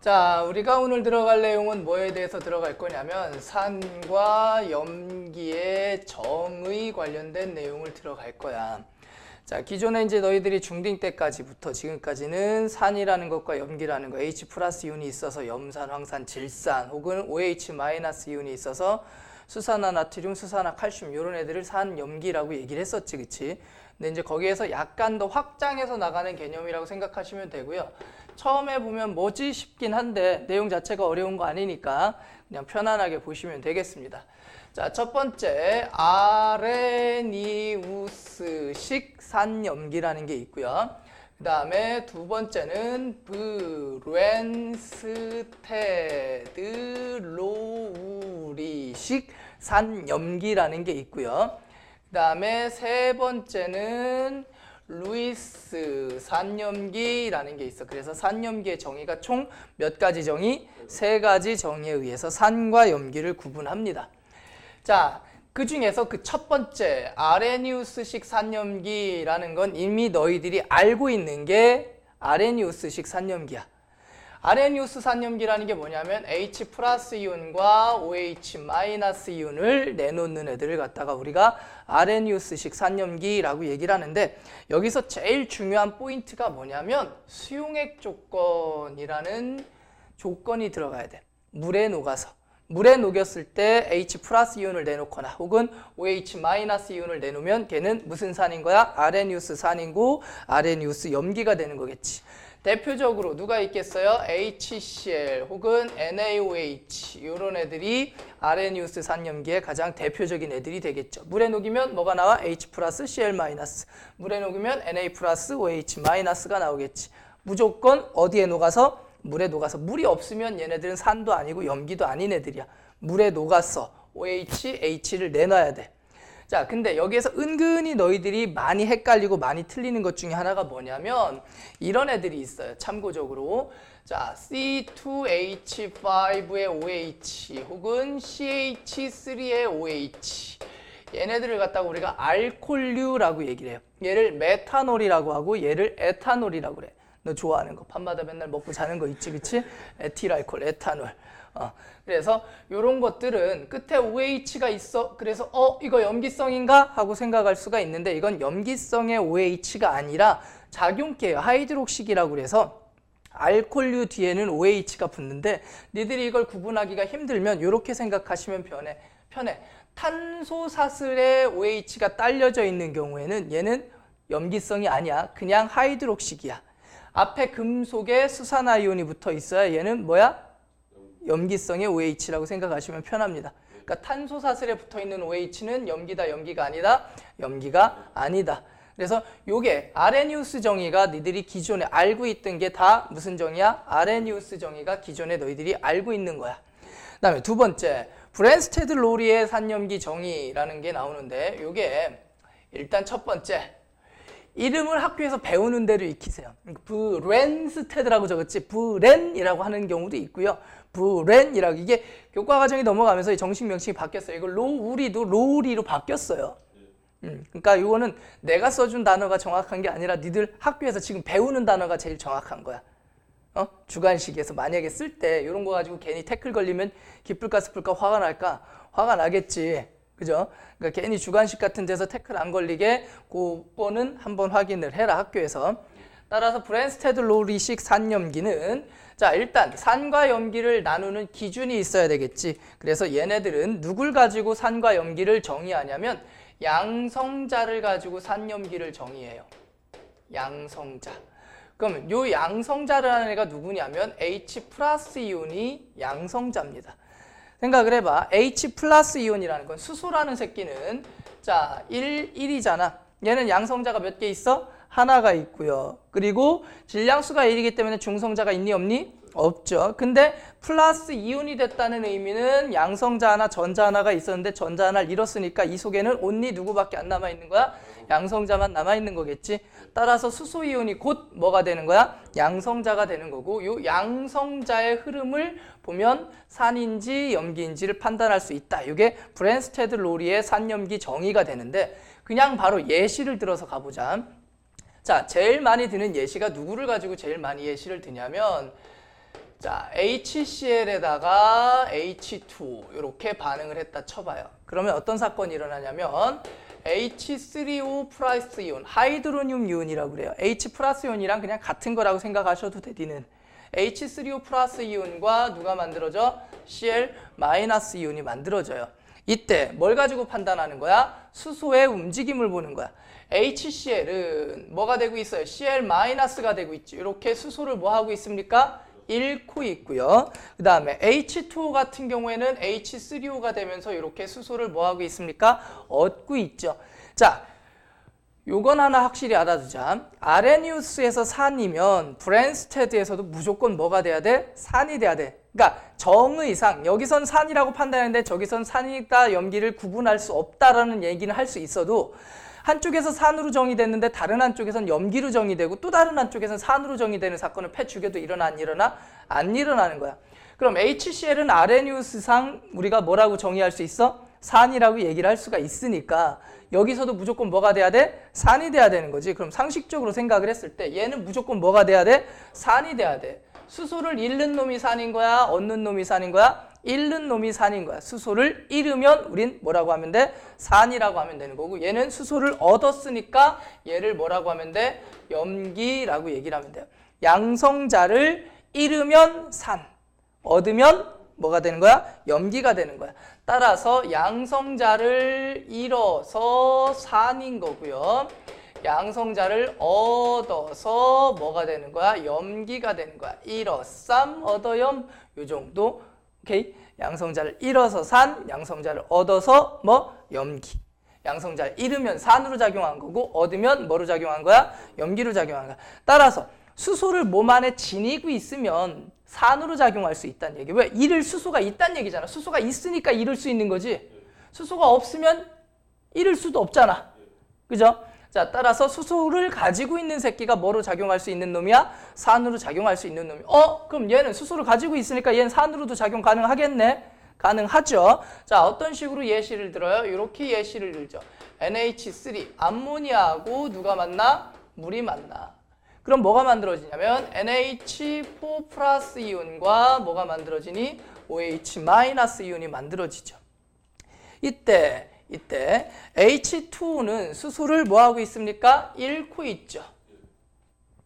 자, 우리가 오늘 들어갈 내용은 뭐에 대해서 들어갈 거냐면 산과 염기의 정의 관련된 내용을 들어갈 거야. 자, 기존에 이제 너희들이 중딩 때까지부터 지금까지는 산이라는 것과 염기라는 거, H 플러스 이온이 있어서 염산, 황산, 질산 혹은 OH 마이너스 이온이 있어서 수산화 나트륨, 수산화 칼슘 이런 애들을 산, 염기라고 얘기를 했었지, 그치? 근데 이제 거기에서 약간 더 확장해서 나가는 개념이라고 생각하시면 되고요. 처음에 보면 뭐지 싶긴 한데 내용 자체가 어려운 거 아니니까 그냥 편안하게 보시면 되겠습니다. 자, 첫 번째 아레니우스식 산염기라는 게 있고요. 그 다음에 두 번째는 브렌스테드로우리식 산염기라는 게 있고요. 그 다음에 세 번째는 루이스 산염기라는 게 있어. 그래서 산염기의 정의가 총 몇 가지 정의? 세 가지 정의에 의해서 산과 염기를 구분합니다. 자, 그 중에서 그 첫 번째 아레니우스식 산염기라는 건 이미 너희들이 알고 있는 게 아레니우스식 산염기야. 아레니우스 산염기라는 게 뭐냐면 H 플러스 이온과 OH 마이너스 이온을 내놓는 애들을 갖다가 우리가 아레니우스식 산염기라고 얘기를 하는데, 여기서 제일 중요한 포인트가 뭐냐면 수용액 조건이라는 조건이 들어가야 돼. 물에 녹아서. 물에 녹였을 때 H 플러스 이온을 내놓거나 혹은 OH 마이너스 이온을 내놓으면 걔는 무슨 산인 거야? 아레니우스 산이고 아레니우스 염기가 되는 거겠지. 대표적으로 누가 있겠어요? HCl 혹은 NaOH 이런 애들이 아레니우스 산염기의 가장 대표적인 애들이 되겠죠. 물에 녹이면 뭐가 나와? H 플러스 Cl 마이너스. 물에 녹이면 Na 플러스 OH 마이너스가 나오겠지. 무조건 어디에 녹아서? 물에 녹아서. 물이 없으면 얘네들은 산도 아니고 염기도 아닌 애들이야. 물에 녹아서 OH, H를 내놔야 돼. 자, 근데 여기에서 은근히 너희들이 많이 헷갈리고 많이 틀리는 것 중에 하나가 뭐냐면 이런 애들이 있어요. 참고적으로. 자, C2H5의 OH 혹은 CH3의 OH. 얘네들을 갖다가 우리가 알콜류라고 얘기를 해요. 얘를 메탄올이라고 하고 얘를 에탄올이라고 그래. 너 좋아하는 거 밤마다 맨날 먹고 자는 거 있지, 그치? 에틸알콜, 에탄올. 그래서 이런 것들은 끝에 OH가 있어. 그래서 이거 염기성인가? 하고 생각할 수가 있는데 이건 염기성의 OH가 아니라 작용기예요. 하이드록식이라고 그래서 알콜류 뒤에는 OH가 붙는데 니들이 이걸 구분하기가 힘들면 이렇게 생각하시면 편해. 탄소 사슬에 OH가 딸려져 있는 경우에는 얘는 염기성이 아니야. 그냥 하이드록식이야. 앞에 금속에 수산화 이온이 붙어 있어야 얘는 뭐야? 염기성의 OH라고 생각하시면 편합니다. 그러니까 탄소 사슬에 붙어 있는 OH는 염기다, 염기가 아니다, 염기가 아니다. 그래서 요게 아레니우스 정의가 너희들이 기존에 알고 있던 게 다 무슨 정의야? 아레니우스 정의가 기존에 너희들이 알고 있는 거야. 그 다음에 두 번째, 브렌스테드 로리의 산염기 정의라는 게 나오는데 요게 일단 첫 번째, 이름을 학교에서 배우는 대로 익히세요. 브렌스테드라고 적었지 브렌이라고 하는 경우도 있고요. 브렌이라고, 이게 교과 과정이 넘어가면서 정식 명칭이 바뀌었어요. 이거 로우리도 로우리로 바뀌었어요. 그러니까 이거는 내가 써준 단어가 정확한 게 아니라 니들 학교에서 지금 배우는 단어가 제일 정확한 거야. 주관식에서 만약에 쓸 때 이런 거 가지고 괜히 태클 걸리면 기쁠까 슬플까 화가 날까? 화가 나겠지. 그죠? 그러니까 괜히 주관식 같은 데서 태클 안 걸리게 그거는 한번 확인을 해라, 학교에서. 따라서 브렌스테드 로리식 산염기는, 자, 일단 산과 염기를 나누는 기준이 있어야 되겠지. 그래서 얘네들은 누굴 가지고 산과 염기를 정의하냐면 양성자를 가지고 산염기를 정의해요. 양성자. 그럼 요 양성자라는 애가 누구냐면 H 플러스 이온이 양성자입니다. 생각을 해봐. H 플러스 이온이라는 건 수소라는 새끼는 자 1이잖아. 얘는 양성자가 몇 개 있어? 하나가 있고요. 그리고 질량수가 1이기 때문에 중성자가 있니 없니? 없죠. 근데 플러스 이온이 됐다는 의미는 양성자 하나, 전자 하나가 있었는데 전자 하나를 잃었으니까 이 속에는 온리 누구밖에 안 남아있는 거야? 양성자만 남아있는 거겠지. 따라서 수소 이온이 곧 뭐가 되는 거야? 양성자가 되는 거고, 이 양성자의 흐름을 보면 산인지 염기인지를 판단할 수 있다. 이게 브렌스테드 로리의 산염기 정의가 되는데, 그냥 바로 예시를 들어서 가보자. 자, 제일 많이 드는 예시가 누구를 가지고 제일 많이 예시를 드냐면 자, HCl에다가 H2 이렇게 반응을 했다 쳐봐요. 그러면 어떤 사건이 일어나냐면 H3O 플러스 이온, 하이드로늄 이온이라고 그래요. H 플러스 이온이랑 그냥 같은 거라고 생각하셔도 돼, 니는. H3O 플러스 이온과 누가 만들어져? Cl 마이너스 이온이 만들어져요. 이때 뭘 가지고 판단하는 거야? 수소의 움직임을 보는 거야. HCl은 뭐가 되고 있어요? Cl 마이너스가 되고 있지. 이렇게 수소를 뭐 하고 있습니까? 잃고 있고요. 그 다음에 H2O 같은 경우에는 H3O가 되면서 이렇게 수소를 뭐 하고 있습니까? 얻고 있죠. 자, 요건 하나 확실히 알아두자. 아레니우스에서 산이면 브랜스테드에서도 무조건 뭐가 돼야 돼? 산이 돼야 돼. 그러니까 정의상 여기선 산이라고 판단했는데 저기선 산이다 염기를 구분할 수 없다라는 얘기는 할 수 있어도 한쪽에서 산으로 정의됐는데 다른 한쪽에선 염기로 정의되고 또 다른 한쪽에선 산으로 정의되는 사건은 폐축에도 일어나 안 일어나? 안 일어나는 거야. 그럼 HCl은 아레니우스상 우리가 뭐라고 정의할 수 있어? 산이라고 얘기를 할 수가 있으니까 여기서도 무조건 뭐가 돼야 돼? 산이 돼야 되는 거지. 그럼 상식적으로 생각을 했을 때 얘는 무조건 뭐가 돼야 돼? 산이 돼야 돼. 수소를 잃는 놈이 산인 거야? 얻는 놈이 산인 거야? 잃는 놈이 산인 거야. 수소를 잃으면 우린 뭐라고 하면 돼? 산이라고 하면 되는 거고 얘는 수소를 얻었으니까 얘를 뭐라고 하면 돼? 염기라고 얘기를 하면 돼요. 양성자를 잃으면 산, 얻으면 뭐가 되는 거야? 염기가 되는 거야. 따라서 양성자를 잃어서 산인 거고요. 양성자를 얻어서 뭐가 되는 거야? 염기가 되는 거야. 잃어쌈, 얻어염 요 정도. 오케이? 양성자를 잃어서 산, 양성자를 얻어서 뭐? 염기. 양성자를 잃으면 산으로 작용한 거고 얻으면 뭐로 작용한 거야? 염기로 작용한 거야. 따라서 수소를 몸 안에 지니고 있으면 산으로 작용할 수 있다는 얘기. 왜? 잃을 수소가 있다는 얘기잖아. 수소가 있으니까 잃을 수 있는 거지. 수소가 없으면 잃을 수도 없잖아. 그죠? 자, 따라서 수소를 가지고 있는 새끼가 뭐로 작용할 수 있는 놈이야? 산으로 작용할 수 있는 놈이. 그럼 얘는 수소를 가지고 있으니까 얘는 산으로도 작용 가능하겠네? 가능하죠. 자, 어떤 식으로 예시를 들어요? 이렇게 예시를 들죠. NH3, 암모니아하고 누가 만나? 물이 만나. 그럼 뭐가 만들어지냐면 NH4 플러스 이온과 뭐가 만들어지니? OH 마이너스 이온이 만들어지죠. 이때 H2는 수소를 뭐하고 있습니까? 잃고 있죠.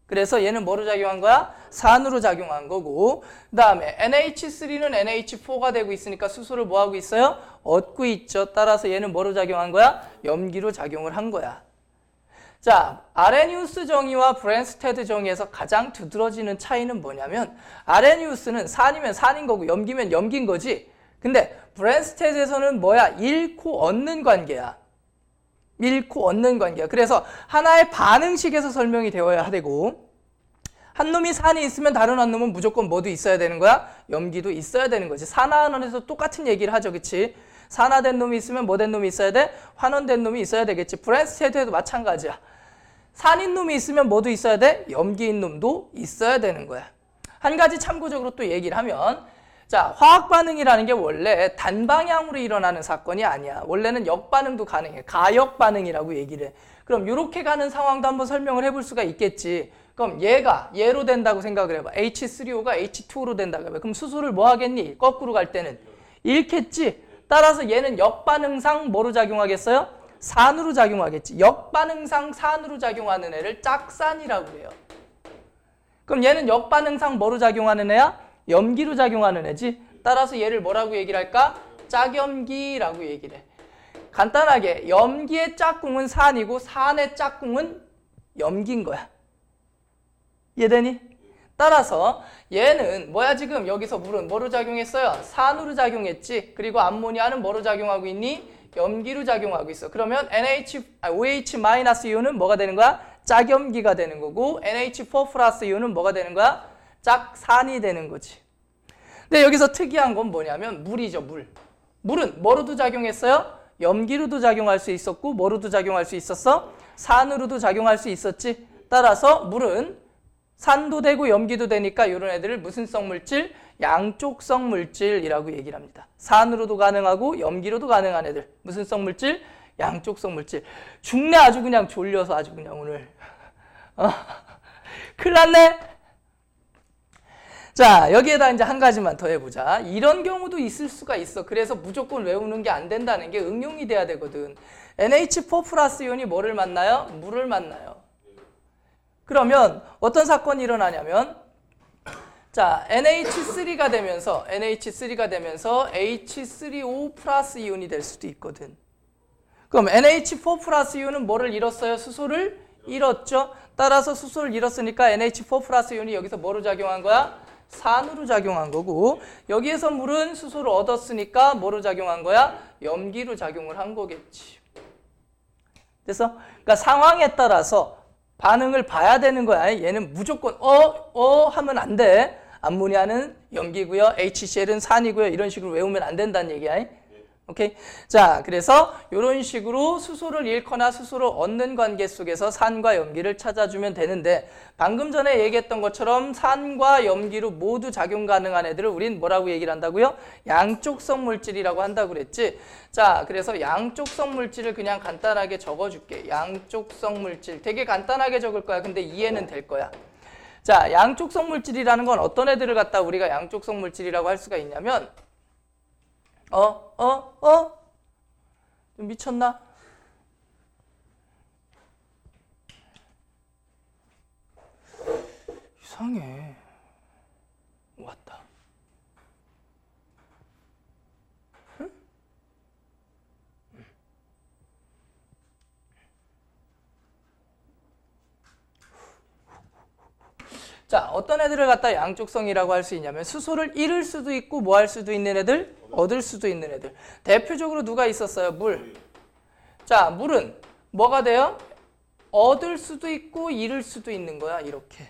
그래서 얘는 뭐로 작용한 거야? 산으로 작용한 거고 그 다음에 NH3는 NH4가 되고 있으니까 수소를 뭐하고 있어요? 얻고 있죠. 따라서 얘는 뭐로 작용한 거야? 염기로 작용을 한 거야. 자, 아레니우스 정의와 브랜스테드 정의에서 가장 두드러지는 차이는 뭐냐면 아레니우스는 산이면 산인 거고 염기면 염기인 거지. 근데 브랜스테드에서는 뭐야? 잃고 얻는 관계야. 잃고 얻는 관계야. 그래서 하나의 반응식에서 설명이 되어야 되고 한 놈이 산이 있으면 다른 한 놈은 무조건 뭐도 있어야 되는 거야? 염기도 있어야 되는 거지. 산화환원에서 똑같은 얘기를 하죠. 그치? 산화된 놈이 있으면 뭐 된 놈이 있어야 돼? 환원된 놈이 있어야 되겠지. 브랜스테드에도 마찬가지야. 산인 놈이 있으면 뭐도 있어야 돼? 염기인 놈도 있어야 되는 거야. 한 가지 참고적으로 또 얘기를 하면 자, 화학 반응이라는 게 원래 단방향으로 일어나는 사건이 아니야. 원래는 역반응도 가능해. 가역 반응이라고 얘기를 해. 그럼 이렇게 가는 상황도 한번 설명을 해볼 수가 있겠지. 그럼 얘로 된다고 생각을 해봐. H3O가 H2O로 된다고 해봐. 그럼 수소를 뭐 하겠니? 거꾸로 갈 때는 잃겠지. 따라서 얘는 역반응상 뭐로 작용하겠어요? 산으로 작용하겠지. 역반응상 산으로 작용하는 애를 짝산이라고 해요. 그럼 얘는 역반응상 뭐로 작용하는 애야? 염기로 작용하는 애지. 따라서 얘를 뭐라고 얘기를 할까? 짝염기라고 얘기를 해. 간단하게 염기의 짝꿍은 산이고 산의 짝꿍은 염기인 거야. 이해되니? 따라서 얘는 뭐야 지금 여기서 물은 뭐로 작용했어요? 산으로 작용했지. 그리고 암모니아는 뭐로 작용하고 있니? 염기로 작용하고 있어. 그러면 OH-이온은 뭐가 되는 거야? 짝염기가 되는 거고 NH4 플러스 이온은 뭐가 되는 거야? 짝산이 되는 거지. 근데 여기서 특이한 건 뭐냐면 물이죠. 물은 뭐로도 작용했어요? 염기로도 작용할 수 있었고 뭐로도 작용할 수 있었어? 산으로도 작용할 수 있었지. 따라서 물은 산도 되고 염기도 되니까 이런 애들을 무슨 성 물질? 양쪽성 물질이라고 얘기를 합니다. 산으로도 가능하고 염기로도 가능한 애들. 무슨 성 물질? 양쪽성 물질. 죽네 아주 그냥 졸려서 아주 그냥 오늘. 큰일 났네. 자, 여기에다 이제 한 가지만 더 해보자. 이런 경우도 있을 수가 있어. 그래서 무조건 외우는 게 안 된다는 게 응용이 돼야 되거든. NH4 플러스 이온이 뭐를 만나요? 물을 만나요. 그러면 어떤 사건이 일어나냐면, 자, NH3가 되면서 H3O 플러스 이온이 될 수도 있거든. 그럼 NH4 플러스 이온은 뭐를 잃었어요? 수소를 잃었죠. 따라서 수소를 잃었으니까 NH4 플러스 이온이 여기서 뭐로 작용한 거야? 산으로 작용한 거고, 여기에서 물은 수소를 얻었으니까 뭐로 작용한 거야? 염기로 작용을 한 거겠지. 그래서 그러니까 상황에 따라서 반응을 봐야 되는 거야. 얘는 무조건 하면 안 돼. 암모니아는 염기고요. HCl은 산이고요. 이런 식으로 외우면 안 된다는 얘기야. 오케이? 자, 그래서 이런 식으로 수소를 잃거나 수소를 얻는 관계 속에서 산과 염기를 찾아주면 되는데, 방금 전에 얘기했던 것처럼 산과 염기로 모두 작용 가능한 애들을 우린 뭐라고 얘기를 한다고요? 양쪽성 물질이라고 한다고 그랬지. 자, 그래서 양쪽성 물질을 그냥 간단하게 적어줄게. 양쪽성 물질. 되게 간단하게 적을 거야. 근데 이해는 될 거야. 자, 양쪽성 물질이라는 건 어떤 애들을 갖다 우리가 양쪽성 물질이라고 할 수가 있냐면, 좀 미쳤나? 이상해. 왔다. 응? 자, 어떤 애들을 갖다 양쪽성이라고 할 수 있냐면 수소를 잃을 수도 있고 뭐 할 수도 있는 애들, 얻을 수도 있는 애들. 대표적으로 누가 있었어요? 물. 자, 물은 뭐가 돼요? 얻을 수도 있고 잃을 수도 있는 거야. 이렇게.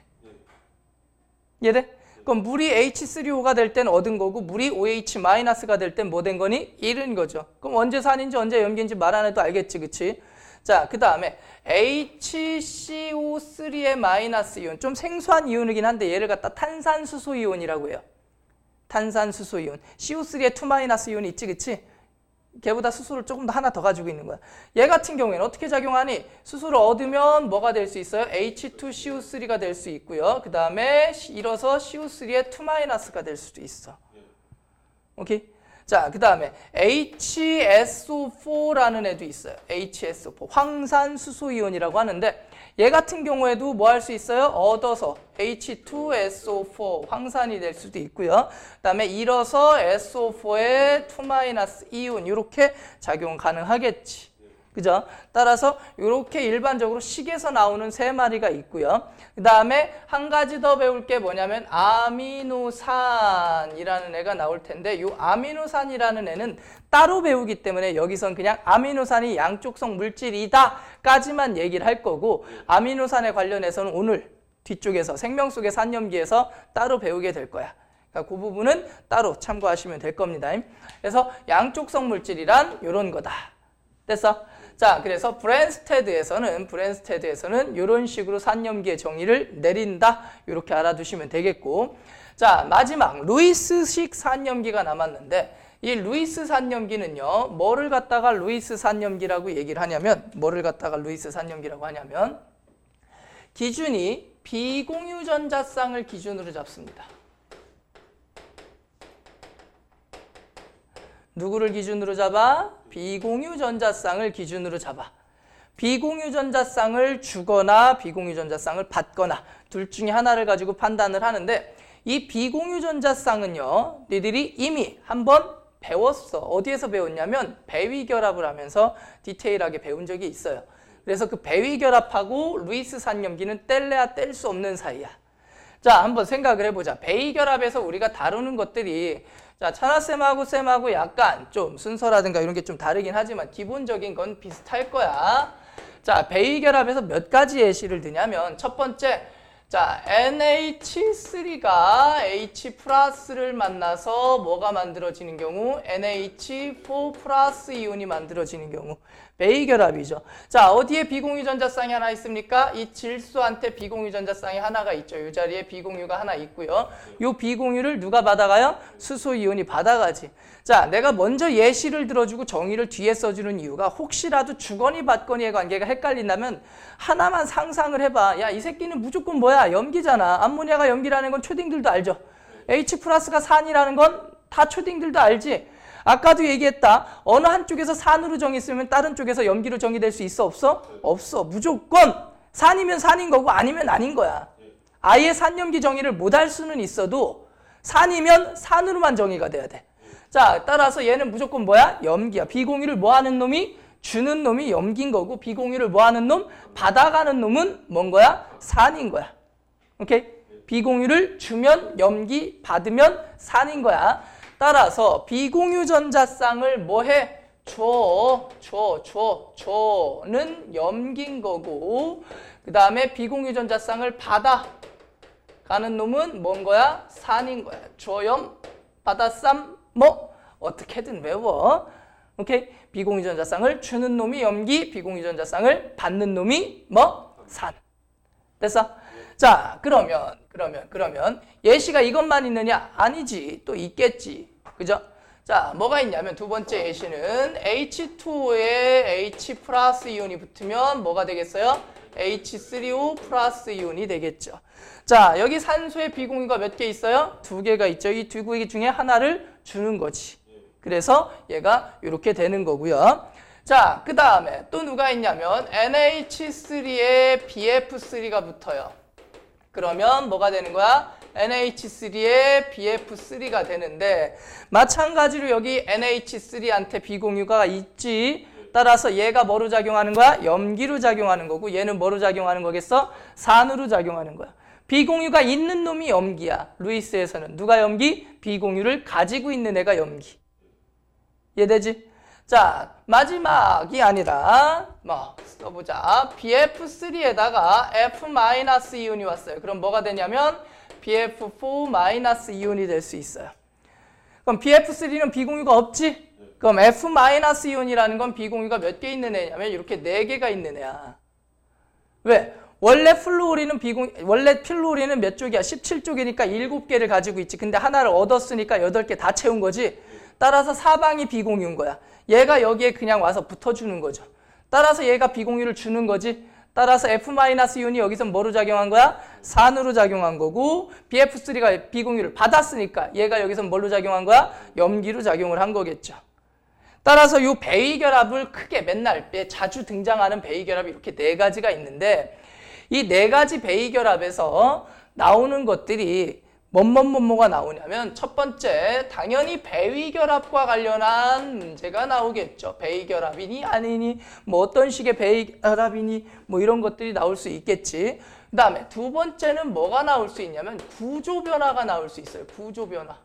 이해돼? 그럼 물이 H3O가 될 땐 얻은 거고 물이 OH-가 될 땐 뭐 된 거니? 잃은 거죠. 그럼 언제 산인지 언제 염기인지 말 안 해도 알겠지, 그치? 자, 그 다음에 HCO3의 마이너스 이온. 좀 생소한 이온이긴 한데 얘를 갖다 탄산수소 이온이라고 해요. 탄산수소 이온. CO3의 2- 이온이 있지, 그치? 걔보다 수소를 조금 더 하나 더 가지고 있는 거야. 얘 같은 경우에는 어떻게 작용하니? 수소를 얻으면 뭐가 될 수 있어요? H2CO3가 될 수 있고요. 그 다음에 잃어서 CO3의 2- 될 수도 있어. 오케이? 자, 그 다음에 HSO4라는 애도 있어요. HSO4. 황산수소이온이라고 하는데 얘 같은 경우에도 뭐 할 수 있어요? 얻어서 H2SO4 황산이 될 수도 있고요. 그 다음에 잃어서 SO4의 2- 이온 이렇게 작용 가능하겠지. 그죠? 따라서 이렇게 일반적으로 식에서 나오는 세 마리가 있고요. 그 다음에 한 가지 더 배울 게 뭐냐면 아미노산이라는 애가 나올 텐데 이 아미노산이라는 애는 따로 배우기 때문에 여기선 그냥 아미노산이 양쪽성 물질이다 까지만 얘기를 할 거고, 아미노산에 관련해서는 오늘 뒤쪽에서 생명 속의 산염기에서 따로 배우게 될 거야. 그러니까 그 부분은 따로 참고하시면 될 겁니다. 그래서 양쪽성 물질이란 이런 거다. 됐어? 자, 그래서 브랜스테드에서는 이런 식으로 산염기의 정의를 내린다. 이렇게 알아두시면 되겠고, 자, 마지막 루이스식 산염기가 남았는데 이 루이스 산염기는요, 뭐를 갖다가 루이스 산염기라고 얘기를 하냐면, 기준이 비공유 전자쌍을 기준으로 잡습니다. 누구를 기준으로 잡아? 비공유 전자쌍을 기준으로 잡아. 비공유 전자쌍을 주거나 비공유 전자쌍을 받거나 둘 중에 하나를 가지고 판단을 하는데, 이 비공유 전자쌍은요, 니들이 이미 한번 배웠어. 어디에서 배웠냐면 배위결합을 하면서 디테일하게 배운 적이 있어요. 그래서 그 배위결합하고 루이스 산염기는 뗄래야 뗄 수 없는 사이야. 자, 한번 생각을 해보자. 배위결합에서 우리가 다루는 것들이, 자, 찬하쌤하고 약간 좀 순서라든가 이런 게 좀 다르긴 하지만 기본적인 건 비슷할 거야. 자, 배위결합에서 몇 가지 예시를 드냐면, 첫 번째, 자, NH3가 H 플러스를 만나서 뭐가 만들어지는 경우? NH4 플러스 이온이 만들어지는 경우. 배위결합이죠. 자, 어디에 비공유 전자쌍이 하나 있습니까? 이 질소한테 비공유 전자쌍이 하나가 있죠. 이 자리에 비공유가 하나 있고요. 이 비공유를 누가 받아가요? 수소 이온이 받아가지. 자, 내가 먼저 예시를 들어주고 정의를 뒤에 써주는 이유가, 혹시라도 주거니 받거니의 관계가 헷갈린다면 하나만 상상을 해봐. 야, 이 새끼는 무조건 뭐야? 염기잖아. 암모니아가 염기라는 건 초딩들도 알죠. H 플러스가 산이라는 건 다 초딩들도 알지? 아까도 얘기했다. 어느 한쪽에서 산으로 정의했으면 다른 쪽에서 염기로 정의될 수 있어? 없어? 없어. 무조건 산이면 산인 거고 아니면 아닌 거야. 아예 산염기 정의를 못할 수는 있어도 산이면 산으로만 정의가 돼야 돼. 자, 따라서 얘는 무조건 뭐야? 염기야. 비공유를 뭐 하는 놈이? 주는 놈이 염기인 거고 비공유를 뭐 하는 놈? 받아가는 놈은 뭔 거야? 산인 거야. 오케이? 비공유를 주면 염기, 받으면 산인 거야. 따라서 비공유 전자쌍을 뭐 해? 줘는 염기인 거고 그 다음에 비공유 전자쌍을 받아 가는 놈은 뭔 거야? 산인 거야. 줘염, 받아쌈, 뭐 어떻게든 외워. 오케이? 비공유 전자쌍을 주는 놈이 염기, 비공유 전자쌍을 받는 놈이 뭐? 산. 됐어? 자, 그러면 예시가 이것만 있느냐? 아니지. 또 있겠지. 그죠? 자, 뭐가 있냐면 두 번째 예시는 H2O에 H 플러스 이온이 붙으면 뭐가 되겠어요? H3O 플러스 이온이 되겠죠. 자, 여기 산소의 비공유가 몇 개 있어요? 2개가 있죠. 이 두 개 중에 하나를 주는 거지. 그래서 얘가 이렇게 되는 거고요. 자, 그 다음에 또 누가 있냐면 NH3에 BF3가 붙어요. 그러면 뭐가 되는 거야? NH3에 BF3가 되는데 마찬가지로 여기 NH3한테 비공유가 있지. 따라서 얘가 뭐로 작용하는 거야? 염기로 작용하는 거고 얘는 뭐로 작용하는 거겠어? 산으로 작용하는 거야. 비공유가 있는 놈이 염기야. 루이스에서는 누가 염기? 비공유를 가지고 있는 애가 염기. 이해되지? 자, 마지막이 아니라 뭐 써보자. BF3에다가 F-이온이 왔어요. 그럼 뭐가 되냐면 BF4-이온이 될 수 있어요. 그럼 BF3는 비공유가 없지? 그럼 F-이온이라는 건 비공유가 몇 개 있는 애냐면 이렇게 4개가 있는 애야. 왜? 원래 필로우린은 몇 쪽이야? 17쪽이니까 7개를 가지고 있지. 근데 하나를 얻었으니까 8개 다 채운 거지. 따라서 사방이 비공유인 거야. 얘가 여기에 그냥 와서 붙어주는 거죠. 따라서 얘가 비공유를 주는 거지. 따라서 F-이온이 여기서 뭐로 작용한 거야? 산으로 작용한 거고 BF3가 비공유를 받았으니까 얘가 여기서 뭘로 작용한 거야? 염기로 작용을 한 거겠죠. 따라서 이 배위결합을 크게 맨날 자주 등장하는 배위결합이 이렇게 4가지가 있는데 이 4가지 배위결합에서 나오는 것들이 뭐가 나오냐면 첫 번째 당연히 배위결합과 관련한 문제가 나오겠죠. 배위결합이니 아니니 뭐 어떤 식의 배위결합이니 뭐 이런 것들이 나올 수 있겠지. 그 다음에 두 번째는 뭐가 나올 수 있냐면 구조변화가 나올 수 있어요. 구조변화.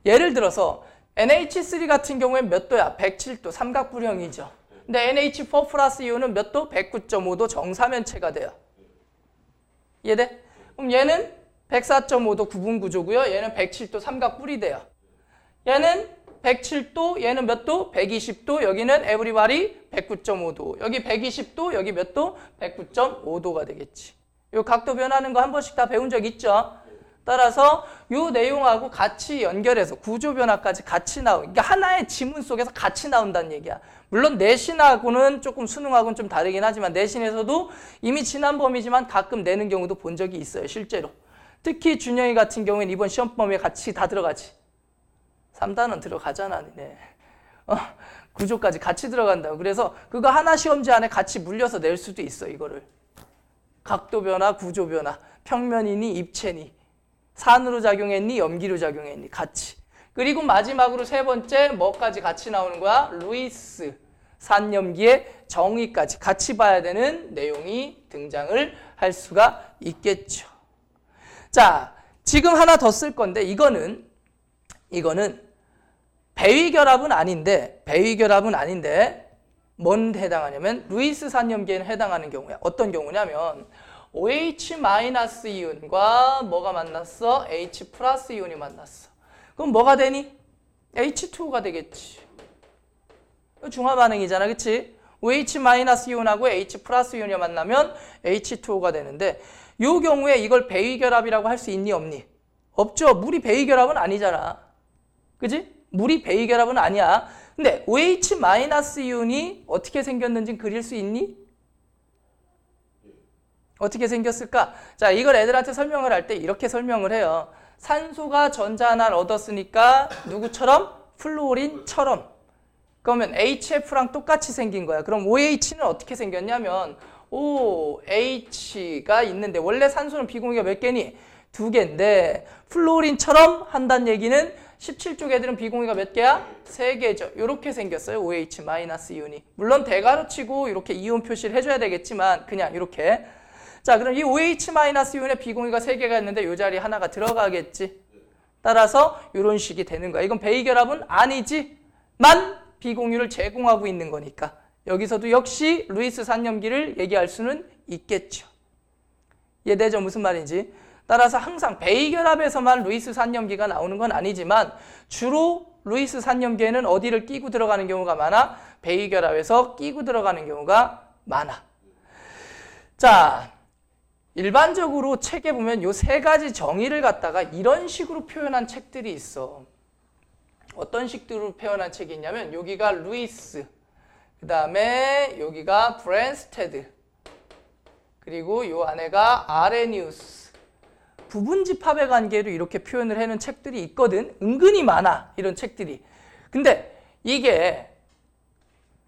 예를 들어서 NH3 같은 경우엔 몇 도야? 107도 삼각불형이죠. 근데 NH4 플러스 이온은 몇 도? 109.5도 정사면체가 돼요. 이해돼? 그럼 얘는 104.5도 구분구조고요. 얘는 107도 삼각뿔이 돼요. 얘는 107도, 얘는 몇 도? 120도, 여기는 everybody 109.5도. 여기 120도, 여기 몇 도? 109.5도가 되겠지. 요 각도 변하는 거 한 번씩 다 배운 적 있죠? 따라서 요 내용하고 같이 연결해서 구조 변화까지 같이 그러니까 하나의 지문 속에서 같이 나온다는 얘기야. 물론 내신하고는 조금 수능하고는 좀 다르긴 하지만 내신에서도 이미 지난 범위지만 가끔 내는 경우도 본 적이 있어요. 실제로. 특히 준영이 같은 경우에는 이번 시험 범위에 같이 다 들어가지. 3단원 들어가잖아. 네. 구조까지 같이 들어간다고. 그래서 그거 하나 시험지 안에 같이 물려서 낼 수도 있어. 이거를. 각도 변화, 구조 변화. 평면이니 입체니. 산으로 작용했니? 염기로 작용했니? 같이. 그리고 마지막으로 세 번째 뭐까지 같이 나오는 거야? 루이스 산염기의 정의까지 같이 봐야 되는 내용이 등장을 할 수가 있겠죠. 자, 지금 하나 더 쓸 건데 이거는 배위결합은 아닌데 뭔 해당하냐면 루이스 산염기에는 해당하는 경우야. 어떤 경우냐면 OH- 뭐가 만났어? H 플러스 이온이 만났어. 그럼 뭐가 되니? H2O가 되겠지. 중화 반응이잖아, 그치? OH- H 플러스 이온이 만나면 H2O가 되는데 이 경우에 이걸 배위결합이라고 할 수 있니 없니? 없죠. 물이 배위결합은 아니잖아. 그지? 물이 배위결합은 아니야. 근데 OH- 이온이 어떻게 생겼는지 그릴 수 있니? 어떻게 생겼을까? 자, 이걸 애들한테 설명을 할 때 이렇게 설명을 해요. 산소가 전자 하나를 얻었으니까 누구처럼? 플루오린처럼. 그러면 HF랑 똑같이 생긴 거야. 그럼 OH는 어떻게 생겼냐면 OH가 있는데 원래 산소는 비공유가 몇 개니? 2개인데 플루오린처럼 한다는 얘기는 17쪽 애들은 비공유가 몇 개야? 3개죠. 이렇게 생겼어요. OH- 이온이. 물론 대괄호 치고 이렇게 이온 표시를 해줘야 되겠지만 그냥 이렇게. 자, 그럼 이 OH- 이온에 비공유가 3개가 있는데 이 자리에 하나가 들어가겠지. 따라서 이런 식이 되는 거야. 이건 베이결합은 아니지만 비공유를 제공하고 있는 거니까 여기서도 역시 루이스 산염기를 얘기할 수는 있겠죠. 이해되죠? 무슨 말인지. 따라서 항상 베이결합에서만 루이스 산염기가 나오는 건 아니지만 주로 루이스 산염기에는 어디를 끼고 들어가는 경우가 많아? 베이결합에서 끼고 들어가는 경우가 많아. 자, 일반적으로 책에 보면 요 3가지 정의를 갖다가 이런 식으로 표현한 책들이 있어. 어떤 식으로 표현한 책이 있냐면 여기가 루이스, 그 다음에 여기가 브랜스테드, 그리고 요 안에가 아레니우스. 부분집합의 관계로 이렇게 표현을 해놓은 책들이 있거든. 은근히 많아, 이런 책들이. 근데 이게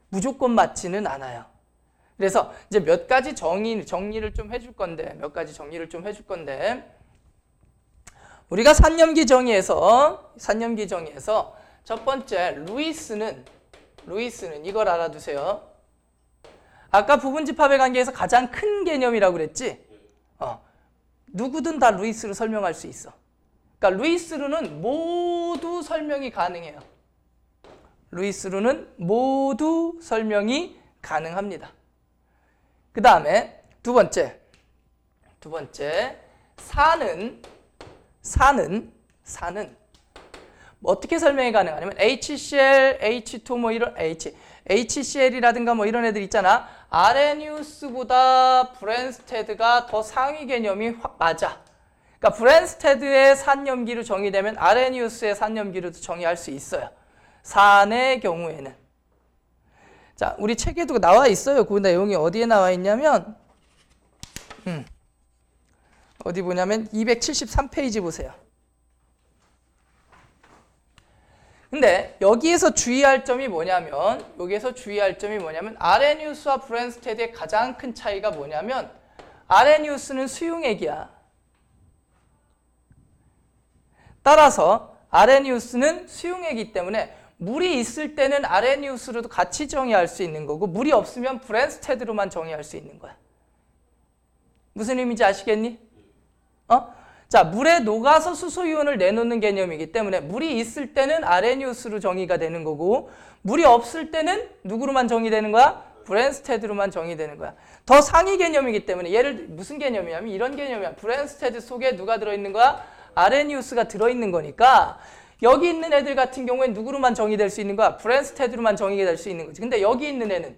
무조건 맞지는 않아요. 그래서 이제 몇 가지 정리를 좀 해줄 건데, 우리가 산염기 정의에서 첫 번째 루이스는 이걸 알아두세요. 아까 부분집합의 관계에서 가장 큰 개념이라고 그랬지? 누구든 다 루이스로 설명할 수 있어. 그러니까 루이스로는 모두 설명이 가능해요. 루이스로는 모두 설명이 가능합니다. 그 다음에 두 번째 산은 어떻게 설명이 가능하냐면 HCl, H2 뭐 이런 HCl이라든가 뭐 이런 애들 있잖아. 아레니우스보다 브랜스테드가 더 상위 개념이 맞아. 그러니까 브랜스테드의 산염기로 정의되면 아레니우스의 산염기로도 정의할 수 있어요. 산의 경우에는. 자, 우리 책에도 나와 있어요. 그 내용이 어디에 나와 있냐면 어디 보냐면 273페이지 보세요. 근데 여기에서 주의할 점이 뭐냐면 아레니우스와 브랜스테드의 가장 큰 차이가 뭐냐면 아레니우스는 수용액이야. 따라서 아레니우스는 수용액이기 때문에 물이 있을 때는 아레니우스로도 같이 정의할 수 있는 거고 물이 없으면 브랜스테드로만 정의할 수 있는 거야. 무슨 의미인지 아시겠니? 자, 물에 녹아서 수소이온을 내놓는 개념이기 때문에 물이 있을 때는 아레니우스로 정의가 되는 거고 물이 없을 때는 누구로만 정의되는 거야? 브랜스테드로만 정의되는 거야. 더 상위 개념이기 때문에 얘를 무슨 개념이냐면 이런 개념이야. 브랜스테드 속에 누가 들어있는 거야? 아레니우스가 들어있는 거니까 여기 있는 애들 같은 경우엔 누구로만 정의될 수 있는 거야? 브랜스테드로만 정의가 될 수 있는 거지. 근데 여기 있는 애는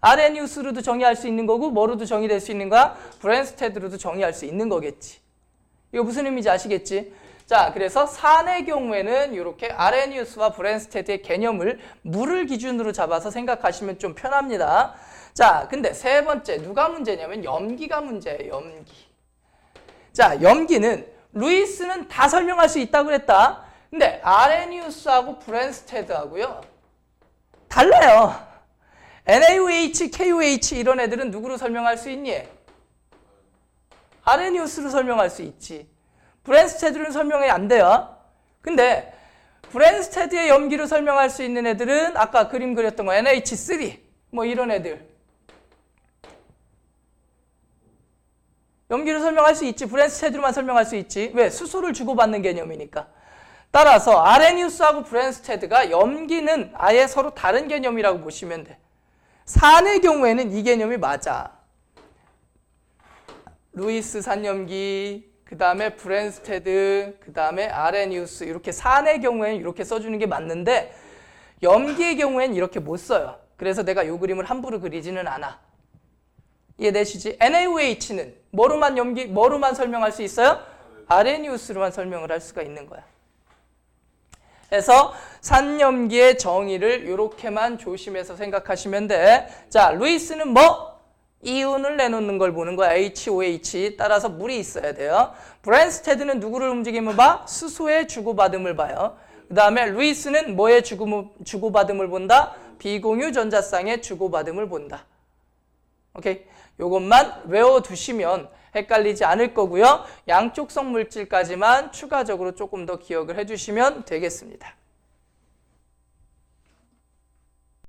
아레니우스로도 정의할 수 있는 거고 뭐로도 정의될 수 있는 거야? 브랜스테드로도 정의할 수 있는 거겠지. 이거 무슨 의미인지 아시겠지? 자, 그래서 산의 경우에는 이렇게 아레니우스와 브랜스테드의 개념을 물을 기준으로 잡아서 생각하시면 좀 편합니다. 자, 근데 세 번째 누가 문제냐면 염기가 문제예요. 염기. 자, 염기는 루이스는 다 설명할 수 있다고 그랬다. 근데 아레니우스하고 브랜스테드하고요 달라요. NaOH, KOH 이런 애들은 누구로 설명할 수 있니? 아레니우스로 설명할 수 있지. 브랜스테드로는 설명이 안 돼요. 근데 브랜스테드의 염기로 설명할 수 있는 애들은 아까 그림 그렸던 거 NH3 뭐 이런 애들 염기로 설명할 수 있지. 브랜스테드로만 설명할 수 있지. 왜? 수소를 주고받는 개념이니까. 따라서 아레니우스하고 브랜스테드가 염기는 아예 서로 다른 개념이라고 보시면 돼. 산의 경우에는 이 개념이 맞아. 루이스 산염기, 그 다음에 브랜스테드, 그 다음에 아레니우스 이렇게 산의 경우에는 이렇게 써주는 게 맞는데 염기의 경우에는 이렇게 못 써요. 그래서 내가 이 그림을 함부로 그리지는 않아. 이해되시지? NaOH는 뭐로만 설명할 수 있어요? 아레니우스로만 설명을 할 수가 있는 거야. 그래서 산염기의 정의를 이렇게만 조심해서 생각하시면 돼. 자, 루이스는 뭐? 이온을 내놓는 걸 보는 거야. HOH. 따라서 물이 있어야 돼요. 브랜스테드는 누구를 움직임을 봐? 수소의 주고받음을 봐요. 그 다음에 루이스는 뭐의 주고받음을 본다? 비공유 전자쌍의 주고받음을 본다. 오케이? 요것만 외워두시면 헷갈리지 않을 거고요. 양쪽성 물질까지만 추가적으로 조금 더 기억을 해주시면 되겠습니다.